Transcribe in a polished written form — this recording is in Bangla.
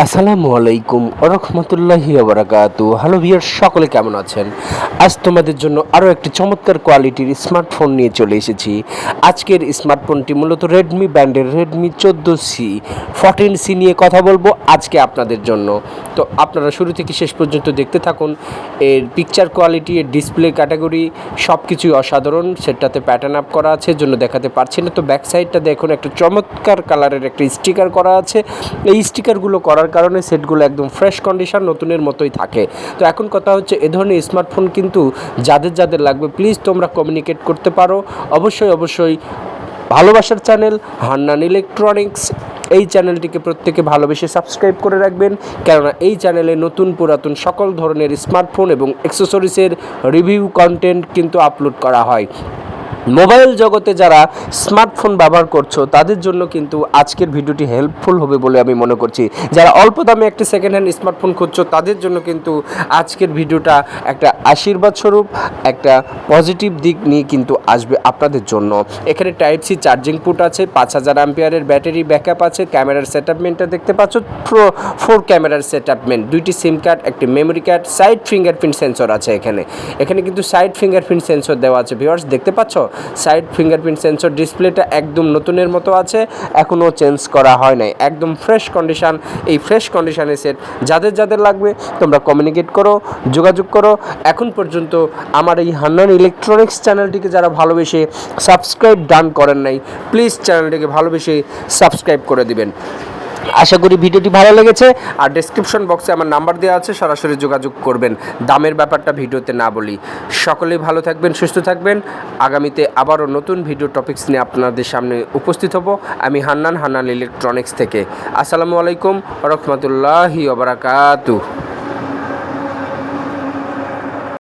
আসসালামু আলাইকুম রহমতুল্লাহি বারাকাতু। হ্যালো ভিউয়ার্স, সকলে কেমন আছেন? আজ তোমাদের জন্য আরও একটি চমৎকার কোয়ালিটির স্মার্টফোন নিয়ে চলে এসেছি। আজকের স্মার্টফোনটি মূলত রেডমি ব্র্যান্ডের রেডমি 14C 14C নিয়ে কথা বলবো আজকে আপনাদের জন্য। তো আপনারা শুরু থেকে শেষ পর্যন্ত দেখতে থাকুন। এর পিকচার কোয়ালিটি, এর ডিসপ্লে ক্যাটাগরি সব কিছুই অসাধারণ। সেটাতে প্যাটার্ন আপ করা আছে, জন্য দেখাতে পারছি না। তো ব্যাক সাইডটা দেখুন, একটা চমৎকার কালারের একটা স্টিকার করা আছে। এই স্টিকারগুলো করার কারণে সেটগুলো একদম ফ্রেশ কন্ডিশন, নতুনের মতোই থাকে। তো এখন কথা হচ্ছে, এ ধরনের স্মার্টফোন কিন্তু যাদের লাগবে প্লিজ তোমরা কমিউনিকেট করতে পারো। অবশ্যই ভালোবাসার চ্যানেল হান্নান ইলেকট্রনিক্স, এই চ্যানেলটিকে প্রত্যেকে ভালোবেসে সাবস্ক্রাইব করে রাখবেন, কেননা এই চ্যানেলে নতুন পুরাতন সকল ধরনের স্মার্টফোন এবং অ্যাক্সেসরিজের রিভিউ কন্টেন্ট কিন্তু আপলোড করা হয়। মোবাইল জগতে যারা স্মার্টফোন ব্যবহার করছো তাদের জন্য কিন্তু আজকের ভিডিওটি হেল্পফুল হবে বলে আমি মনে করছি। যারা অল্প দামে একটি সেকেন্ড হ্যান্ড স্মার্টফোন খুঁজছো তাদের জন্য কিন্তু আজকের ভিডিওটা একটা আশীর্বাদ স্বরূপ, একটা পজিটিভ দিক নিয়ে কিন্তু আসবে আপনাদের জন্য। এখানে টাইপ সি চার্জিং পোর্ট আছে, 5000 অ্যাম্পিয়ারের ব্যাটারি ব্যাকআপ আছে, ক্যামেরার সেটআপমেন্টটা দেখতে পাচ্ছ, 4 ক্যামেরার সেটআপমেন্ট, 2টি সিম কার্ড, একটি memory card, side fingerprint sensor আছে। এখানে কিন্তু সাইড ফিঙ্গারপ্রিন্ট সেন্সর দেওয়া আছে। ভিউয়ার্স দেখতে পাচ্ছ, সাইড ফিঙ্গারপ্রিন্ট সেন্সর ডিসপ্লেটা একদম নতুনের মতো আছে, এখনও চেঞ্জ করা হয় নাই, একদম ফ্রেশ কন্ডিশন। এই ফ্রেশ কন্ডিশনের সেট যাদের লাগবে তোমরা কমিউনিকেট করো, যোগাযোগ করো। এখন পর্যন্ত আমার এই হান্নান ইলেকট্রনিক্স চ্যানেলটিকে যারা ভালোবেসে সাবস্ক্রাইব ডান করেন নাই, প্লিজ চ্যানেলটিকে ভালোবেসে সাবস্ক্রাইব করে দিবেন। আশা করি ভিডিওটি ভালো লেগেছে। আর ডেসক্রিপশন বক্সে আমার নাম্বার দেওয়া আছে, সরাসরি যোগাযোগ করবেন। দামের ব্যাপারটা ভিডিওতে না বলি। সকলেই ভালো থাকবেন, সুস্থ থাকবেন। আগামীতে আবারও নতুন ভিডিও টপিকস নিয়ে আপনাদের সামনে উপস্থিত হব আমি হান্নান ইলেকট্রনিক্স থেকে। আসসালামু আলাইকুম রহমতুল্লাহি ওয়া বারাকাতুহু।